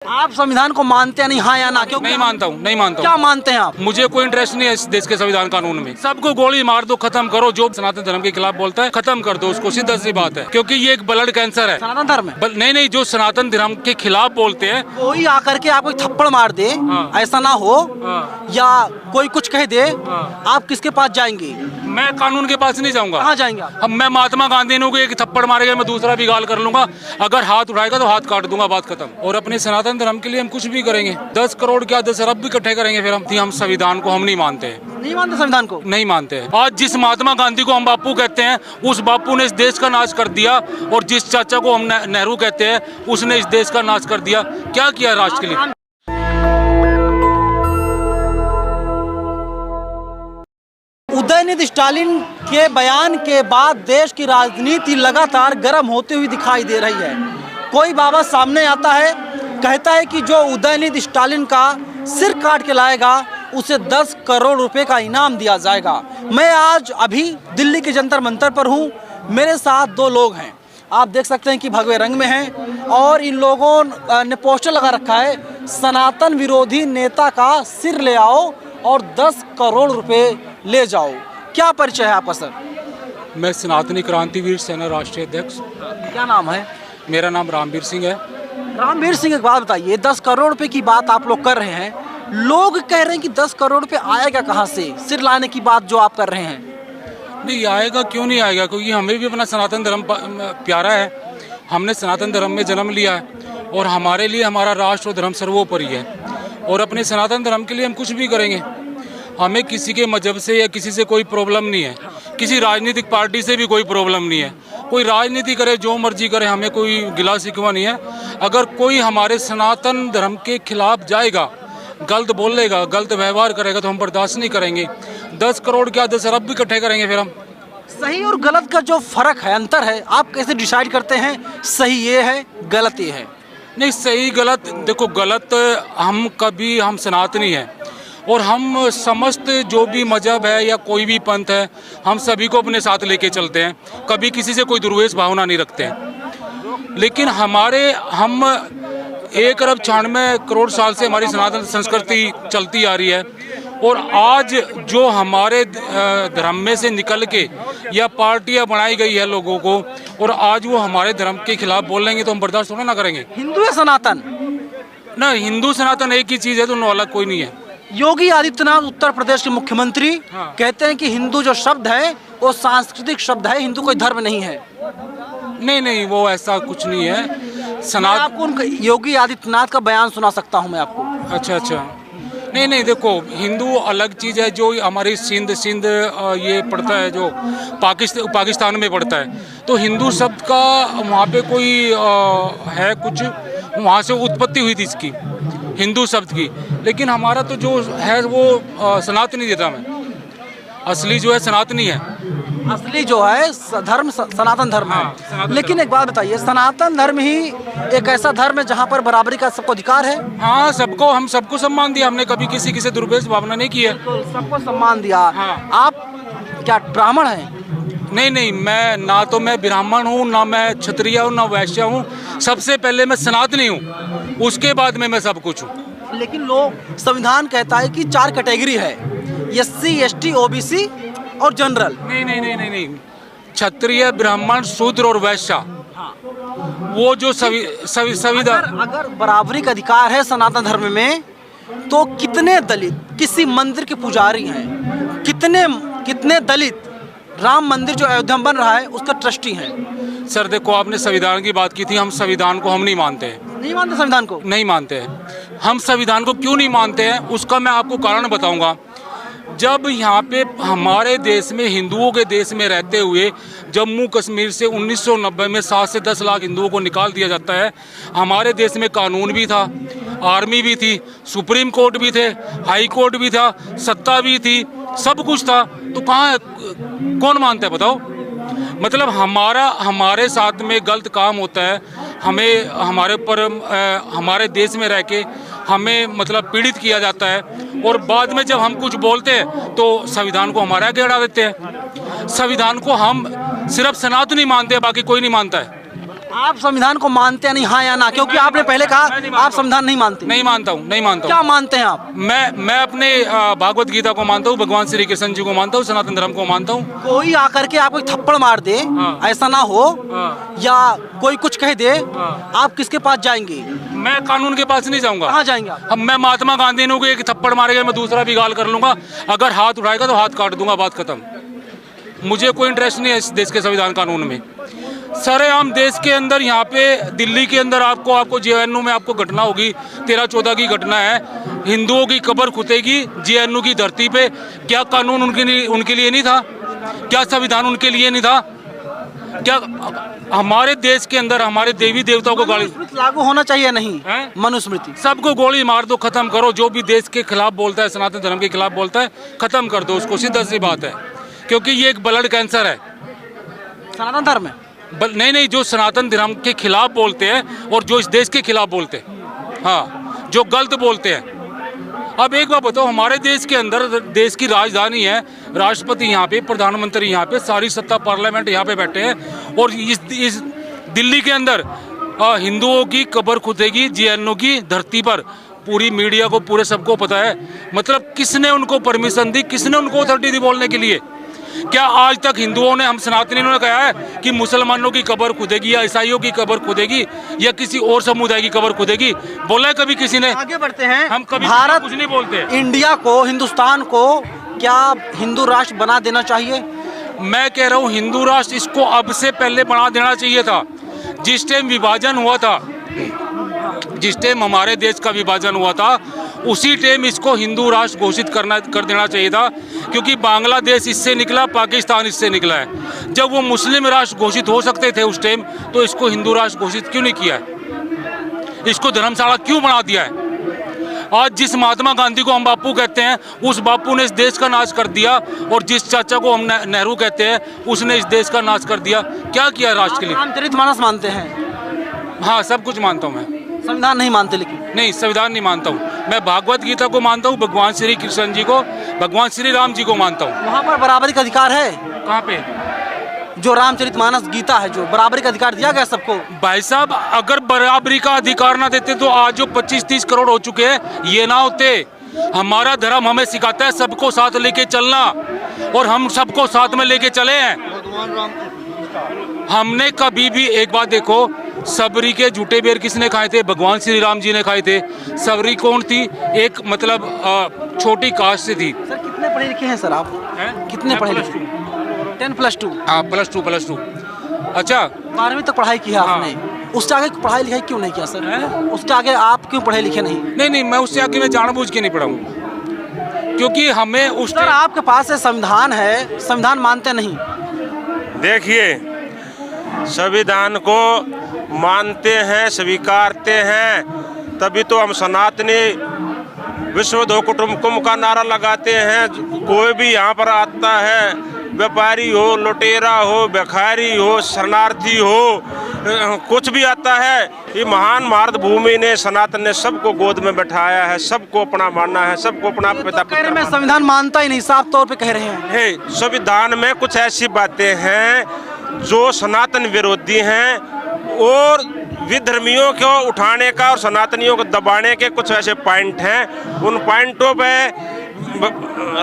आप संविधान को मानते हैं नहीं, हाँ या ना? क्यों नहीं मानता हूँ, नहीं मानता हूँ। क्या मानते हैं आप? मुझे कोई इंटरेस्ट नहीं है इस देश के संविधान कानून में। सबको गोली मार दो, खत्म करो। जो सनातन धर्म के खिलाफ बोलता है खत्म कर दो उसको, सीधा सी बात है। क्योंकि ये एक ब्लड कैंसर है। सनातन धर्म है? नहीं, जो सनातन धर्म के खिलाफ बोलते हैं कोई आकर के आपको थप्पड़ मार दे, ऐसा ना हो, या कोई कुछ कह दे, आप किसके पास जाएंगे? मैं कानून के पास नहीं जाऊंगा। कहाँ जाएंगे आप? अब मैं महात्मा गांधी को एक थप्पड़ मारेगा, मैं दूसरा भी गाल कर लूंगा। अगर हाथ उठाएगा तो हाथ काट दूंगा, बात खत्म। और अपने सनातन धर्म के लिए हम कुछ भी करेंगे। 10 करोड़ क्या 10 अरब भी इकट्ठे करेंगे फिर हम संविधान को हम नहीं मानते हैं। नहीं मानते संविधान को? नहीं मानते हैं। आज जिस महात्मा गांधी को हम बापू कहते हैं, उस बापू ने इस देश का नाश कर दिया, और जिस चाचा को हम नेहरू कहते हैं, उसने इस देश का नाश कर दिया। क्या किया राष्ट्र के लिए? उदयनिधि स्टालिन के बयान के बाद देश की राजनीति लगातार गर्म होती हुई दिखाई दे रही है। कोई बाबा सामने आता है, कहता है कि जो उदयनिधि स्टालिन का सिर काट के लाएगा उसे 10 करोड़ रुपए का इनाम दिया जाएगा। मैं आज अभी दिल्ली के जंतर मंतर पर हूँ। मेरे साथ 2 लोग हैं, आप देख सकते हैं कि भगवे रंग में हैं, और इन लोगों ने पोस्टर लगा रखा है, सनातन विरोधी नेता का सिर ले आओ और 10 करोड़ रुपए ले जाओ। क्या परिचय है आपका सर? मैं सनातनी क्रांतिवीर सेना राष्ट्रीय अध्यक्ष। क्या नाम है? मेरा नाम रामवीर सिंह है। रामवीर सिंह, एक बात बताइए, 10 करोड़ रुपए की बात आप लोग कर रहे हैं, लोग कह रहे हैं कि 10 करोड़ रुपए आएगा कहाँ से? सिर लाने की बात जो आप कर रहे हैं। नहीं आएगा, क्यों नहीं आएगा? क्योंकि हमें भी अपना सनातन धर्म प्यारा है। हमने सनातन धर्म में जन्म लिया है, और हमारे लिए हमारा राष्ट्र और धर्म सर्वोपरि है, और अपने सनातन धर्म के लिए हम कुछ भी करेंगे। हमें किसी के मजहब से या किसी से कोई प्रॉब्लम नहीं है, किसी राजनीतिक पार्टी से भी कोई प्रॉब्लम नहीं है। कोई राजनीति करे, जो मर्जी करे, हमें कोई गिला शिकवा नहीं है। अगर कोई हमारे सनातन धर्म के खिलाफ जाएगा, गलत बोलेगा, गलत व्यवहार करेगा, तो हम बर्दाश्त नहीं करेंगे। 10 करोड़ क्या 10 अरब भी इकट्ठे करेंगे फिर हम। सही और गलत का जो फर्क है, अंतर है, आप कैसे डिसाइड करते हैं सही ये है, गलत ये है? नहीं, सही गलत देखो, गलत हम सनातनी हैं, और हम समस्त जो भी मजहब है या कोई भी पंथ है, हम सभी को अपने साथ लेके चलते हैं। कभी किसी से कोई दुर्वेश भावना नहीं रखते हैं। लेकिन हम 1 अरब 96 करोड़ साल से हमारी सनातन संस्कृति चलती आ रही है, और आज जो हमारे धर्म में से निकल के या पार्टियां बनाई गई है लोगों को, और आज वो हमारे धर्म के खिलाफ बोलेंगे तो हम बर्दाश्त थोड़ा ना करेंगे। हिंदू है सनातन? ना, हिंदू सनातन एक ही चीज़ है, दोनों अलग कोई नहीं है। योगी आदित्यनाथ उत्तर प्रदेश के मुख्यमंत्री कहते हैं कि हिंदू जो शब्द है वो सांस्कृतिक शब्द है, हिंदू कोई धर्म नहीं है। नहीं, वो ऐसा कुछ नहीं है। आपको योगी आदित्यनाथ का बयान सुना सकता हूं मैं आपको। अच्छा। नहीं, देखो, हिंदू अलग चीज़ है। जो हमारी सिंध ये पड़ता है, जो पाकिस्तान में पड़ता है, तो हिंदू शब्द का वहाँ पे कोई है कुछ, वहाँ से उत्पत्ति हुई थी इसकी, हिंदू शब्द की। लेकिन हमारा तो जो है वो सनातनी धर्म है, असली जो है सनातनी है। असली जो है धर्म सनातन धर्म है। लेकिन एक बात बताइए, सनातन धर्म ही एक ऐसा धर्म है जहाँ पर बराबरी का सबको अधिकार है? हाँ, हम सबको सम्मान दिया। हमने कभी किसी से दुर्व्यवहार भावना नहीं की है। सबको सम्मान दिया। हाँ। आप क्या ब्राह्मण हैं? नहीं, मैं ब्राह्मण हूँ, ना मैं क्षत्रिय हूँ, ना वैश्य हूँ। सबसे पहले मैं सनातनी हूँ, उसके बाद में मैं सब कुछ हूँ। लेकिन लोग, संविधान कहता है कि 4 कैटेगरी है, SC, ST, OBC और जनरल। नहीं, क्षत्रिय, ब्राह्मण, शूद्र और वैश्य, वो जो संविधान। अगर बराबरी का अधिकार है सनातन धर्म में, तो कितने दलित किसी मंदिर के पुजारी हैं? कितने दलित राम मंदिर जो अयोध्या में बन रहा है उसका ट्रस्टी हैं? सर देखो, आपने संविधान की बात की थी। हम संविधान को नहीं मानते हैं। नहीं मानते संविधान को? नहीं मानते हैं। हम संविधान को क्यों नहीं मानते हैं, उसका मैं आपको कारण बताऊंगा। जब यहाँ पे हमारे देश में, हिंदुओं के देश में रहते हुए, जम्मू कश्मीर से 1990 में 7 से 10 लाख हिंदुओं को निकाल दिया जाता है। हमारे देश में कानून भी था, आर्मी भी थी, सुप्रीम कोर्ट भी थे, हाई कोर्ट भी था, सत्ता भी थी, सब कुछ था। तो कौन मानता है बताओ? मतलब हमारे साथ में गलत काम होता है, हमें हमारे देश में रह के हमें मतलब पीड़ित किया जाता है, और बाद में जब हम कुछ बोलते हैं तो संविधान को हमारे आगे अड़ा देते हैं। संविधान को हम सिर्फ सनातनी मानते हैं, बाकी कोई नहीं मानता है। आप संविधान को मानते हैं नहीं, हाँ या ना? क्योंकि आपने पहले कहा आप संविधान नहीं मानते। नहीं मानता हूँ, नहीं मानता हूँ। क्या मानते हैं आप? मैं अपने भागवत गीता को मानता हूँ, भगवान श्री कृष्ण जी को मानता हूँ, सनातन धर्म को मानता हूँ। कोई आकर के आपको थप्पड़ मार दे, ऐसा ना हो, या कोई कुछ कह दे, आप किसके पास जाएंगे? मैं कानून के पास नहीं जाऊंगा। कहाँ जाएंगे आप? अब मैं महात्मा गांधी ने को एक थप्पड़ मारेगा, मैं दूसरा भी गाल कर लूंगा। अगर हाथ उठाएगा तो हाथ काट दूंगा, बात खत्म। मुझे कोई इंटरेस्ट नहीं है इस देश के संविधान कानून में। सरेआम देश के अंदर, यहाँ पे दिल्ली के अंदर आपको जेएनयू में आपको घटना होगी, 13-14 की घटना है, हिंदुओं की कब्र खुदेगी जेएनयू की धरती पे। क्या कानून उनके लिए नहीं था? क्या संविधान उनके लिए नहीं था? क्या हमारे देश के अंदर हमारे देवी देवताओं को गाली लागू होना चाहिए? नहीं, मनुस्मृति सबको गोली मार दो, खत्म करो। जो भी देश के खिलाफ बोलता है, सनातन धर्म के खिलाफ बोलता है, खत्म कर दो उसको, सीधा सी बात है। क्योंकि ये एक ब्लड कैंसर है सनातन धर्म में। नहीं, जो सनातन धर्म के खिलाफ बोलते हैं और जो इस देश के खिलाफ बोलते हैं, हाँ, जो गलत बोलते हैं। अब एक बात बताओ, हमारे देश के अंदर, देश की राजधानी है, राष्ट्रपति यहाँ पे, प्रधानमंत्री यहाँ पे, सारी सत्ता पार्लियामेंट यहाँ पे बैठे हैं, और इस दिल्ली के अंदर हिंदुओं की कब्र खुदेगी जेएनयू की धरती पर। पूरी मीडिया को, पूरे सबको पता है। मतलब किसने उनको परमिशन दी, किसने उनको अथॉरिटी दी बोलने के लिए? क्या आज तक हिंदुओं ने, हम सनातनियों ने कहा है कि मुसलमानों की कब्र खुदेगी या ईसाइयों की कब्र खुदेगी या किसी और समुदाय की कब्र खुदेगी? बोला है कभी किसी ने? आगे बढ़ते हैं। हम कभी भारत कुछ नहीं बोलते। इंडिया को, हिंदुस्तान को क्या हिंदू राष्ट्र बना देना चाहिए? मैं कह रहा हूँ हिंदू राष्ट्र इसको अब से पहले बना देना चाहिए था। जिस टाइम विभाजन हुआ था, जिस टाइम हमारे देश का विभाजन हुआ था, उसी टाइम इसको हिंदू राष्ट्र घोषित कर देना चाहिए था। क्योंकि बांग्लादेश इससे निकला, पाकिस्तान इससे निकला है। जब वो मुस्लिम राष्ट्र घोषित हो सकते थे उस टाइम, तो इसको हिंदू राष्ट्र घोषित क्यों नहीं किया है? इसको धर्मशाला क्यों बना दिया है? आज जिस महात्मा गांधी को हम बापू कहते हैं, उस बापू ने इस देश का नाश कर दिया, और जिस चाचा को हम नेहरू कहते हैं, उसने इस देश का नाश कर दिया। क्या किया राष्ट्र के लिए? रामचरितमानस मानते हैं? हाँ, सब कुछ मानता हूँ मैं। संविधान नहीं मानते? लेकिन नहीं, संविधान नहीं मानता हूँ मैं। भागवत गीता को मानता हूँ, भगवान श्री कृष्ण जी को, भगवान श्री राम जी को मानता हूँ। वहाँ पर बराबरी का अधिकार है? कहाँ पे? जो रामचरितमानस गीता है, जो बराबरी का अधिकार दिया गया सबको। भाई साहब, अगर बराबरी का अधिकार ना देते तो आज जो 25-30 करोड़ हो चुके हैं, ये ना होते। हमारा धर्म हमें सिखाता है सबको साथ लेके चलना, और हम सबको साथ में लेके चले हैं। हमने कभी भी, एक बात देखो, सबरी के झूठे बेर किसने खाए थे? भगवान श्री राम जी ने खाए थे। सबरी कौन थी? एक मतलब छोटी कास्ट से थी। सर कितने पढ़े लिखे हैं सर आप? कितने पढ़े लिखे? 10+2। हाँ, +2। अच्छा, 12वीं तक पढ़ाई की है आपने? उससे आगे पढ़ाई लिखाई क्यों नहीं किया सर? उसके आगे आप क्यों पढ़े लिखे नहीं? नहीं, मैं उससे आगे मैं जानबूझ के नहीं पढ़ा हूँ, क्योंकि हमें उस सर आपके पास संविधान है, संविधान मानते नहीं? देखिए, संविधान को मानते हैं, स्वीकारते हैं, तभी तो हम सनातनी विश्व धो कुटुम्बकम का नारा लगाते हैं। कोई भी यहाँ पर आता है, व्यापारी हो, लुटेरा हो, भिखारी हो, शरणार्थी हो, कुछ भी आता है, ये महान भारत भूमि ने, सनातन ने सबको गोद में बैठाया है, सबको अपना मानना है, सबको अपना पिता पुत्र। मैं संविधान मानता ही नहीं, साफ तौर पे कह रहे हैं। संविधान में कुछ ऐसी बातें हैं जो सनातन विरोधी हैं, और विधर्मियों को उठाने का और सनातनियों को दबाने के कुछ ऐसे पॉइंट हैं। उन पॉइंटों पे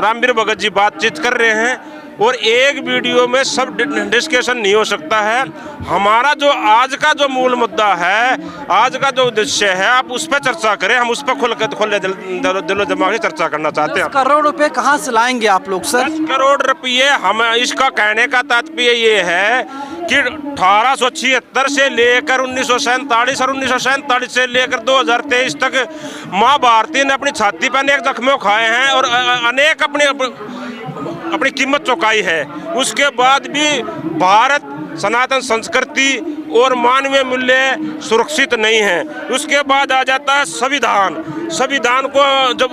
रामवीर भगत जी बातचीत कर रहे हैं, और एक वीडियो में सब डिस्कशन नहीं हो सकता है। हमारा जो आज का जो मूल मुद्दा है, आज का जो उद्देश्य है, आप उस पर चर्चा करें। हम उस पर खुले दिलो दिमाग से चर्चा करना चाहते हैं। 10 करोड़ रुपए कहाँ से लाएंगे आप लोग सर? 10 करोड़ रुपये, हम इसका कहने का तात्पर्य ये है कि 1876 से लेकर 1947 और 1947 से लेकर 2023 तक माँ भारती ने अपनी छाती पर अनेक जख्मों खाए हैं और अनेक अपनी कीमत चुकाई है। उसके बाद भी भारत सनातन संस्कृति और मानवीय मूल्य सुरक्षित नहीं है। उसके बाद आ जाता है संविधान। संविधान को जब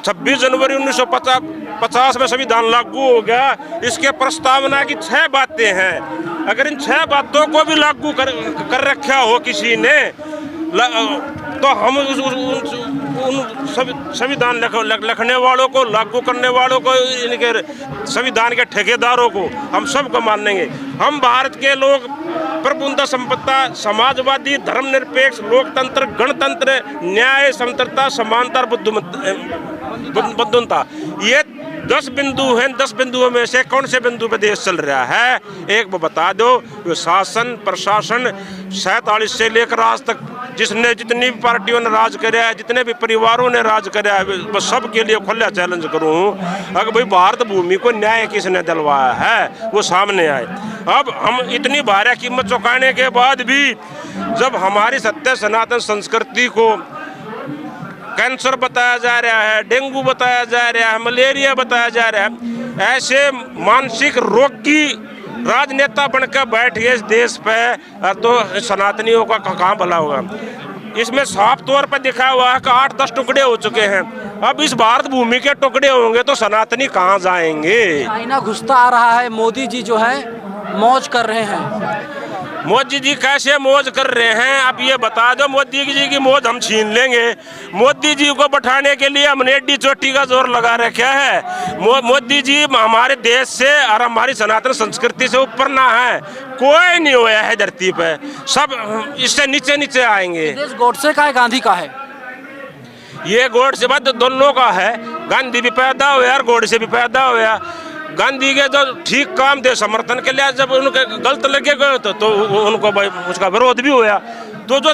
26 जनवरी 1950 में संविधान लागू हो गया, इसके प्रस्तावना की 6 बातें हैं। अगर इन 6 बातों को भी लागू कर रखा हो किसी ने, तो हम उन संविधान लिखने वालों को, लागू करने वालों को, इनके संविधान के ठेकेदारों को, हम सबको मानेंगे। हम भारत के लोग प्रभुता संपत्ता, समाजवादी, धर्मनिरपेक्ष, लोकतंत्र, गणतंत्र, न्याय, समता, समानता, बुद्धता, ये 10 बिंदु हैं। 10 बिंदुओं में से कौन से बिंदु पे देश चल रहा है, एक वो बता दो। वो शासन प्रशासन 47 से लेकर आज तक जिसने जितनी भी पार्टियों ने राज कराया है, जितने भी परिवारों ने राज कराया है, बस सबके लिए खुला चैलेंज करूँ, अगर भाई भारत भूमि को न्याय किसने दिलवाया है वो सामने आए। अब हम इतनी भारी कीमत चुकाने के बाद भी जब हमारी सत्य सनातन संस्कृति को कैंसर बताया जा रहा है, डेंगू बताया जा रहा है, मलेरिया बताया जा रहा है, ऐसे मानसिक रोगी राजनेता बनकर बैठ गए इस देश पे, तो सनातनियों का कहाँ भला होगा। इसमें साफ तौर पर दिखा हुआ है कि 8-10 टुकड़े हो चुके हैं। अब इस भारत भूमि के टुकड़े होंगे तो सनातनी कहाँ जाएंगे। चाइना घुसता आ रहा है, मोदी जी जो है मौज कर रहे हैं। मोदी जी कैसे मौज कर रहे हैं, आप ये बता दो। मोदी जी की मौज हम छीन लेंगे। मोदी जी को बैठाने के लिए हमने एड्डी चोटी का जोर लगा रखा है। मोदी जी हमारे देश से और हमारी सनातन संस्कृति से ऊपर ना है, कोई नहीं हुआ है धरती पे, सब इससे नीचे नीचे आएंगे। देश गोडसे का है, गांधी का है? ये गोडसे बाद दोनों का है। गांधी भी पैदा हुआ और गोडसे भी पैदा हुआ। गांधी के जो ठीक काम थे समर्थन के लिए, जब उनके गलत लगे गए तो उनको उसका विरोध भी हुआ। तो जो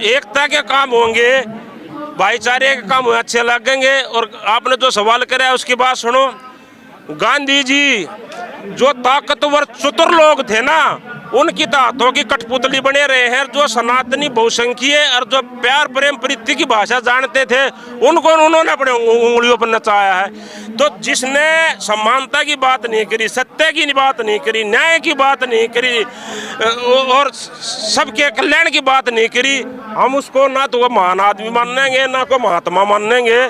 एकता के काम होंगे, भाईचारे के काम अच्छे लगेंगे। और आपने जो सवाल करा है उसकी बात सुनो। गांधी जी जो ताकतवर चतुर लोग थे ना, उनकी हाथों की कठपुतली बने रहे हैं। जो सनातनी बहुसंख्यीय और जो प्यार प्रेम प्रीति की भाषा जानते थे, उनको उन्होंने अपने उंगलियों पर नचाया है। तो जिसने समानता की बात नहीं करी, सत्य की बात नहीं करी, न्याय की बात नहीं करी और सबके कल्याण की बात नहीं करी, हम उसको ना तो महान आदमी मानेंगे ना को महात्मा मानेंगे।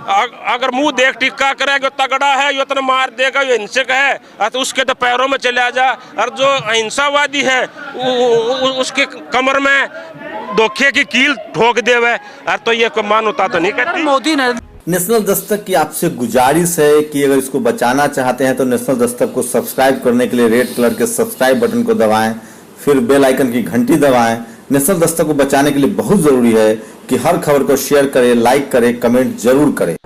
अगर मुंह देख टिक्का करेगा तगड़ा है, यो तो मार देगा, यो हिंसक है, तो उसके तो पैरों में चले जा। और जो अहिंसावादी है उसके कमर में धोखे की कील ठोक देवे, और तो ये कोई मानवता तो नहीं करती। मोदी ने नेशनल दस्तक की आपसे गुजारिश है कि अगर इसको बचाना चाहते हैं तो नेशनल दस्तक को सब्सक्राइब करने के लिए रेड कलर के सब्सक्राइब बटन को दबाएं, फिर बेल आइकन की घंटी दबाएं। नेशनल दस्तक को बचाने के लिए बहुत जरूरी है कि हर खबर को शेयर करें, लाइक करें, कमेंट जरूर करें।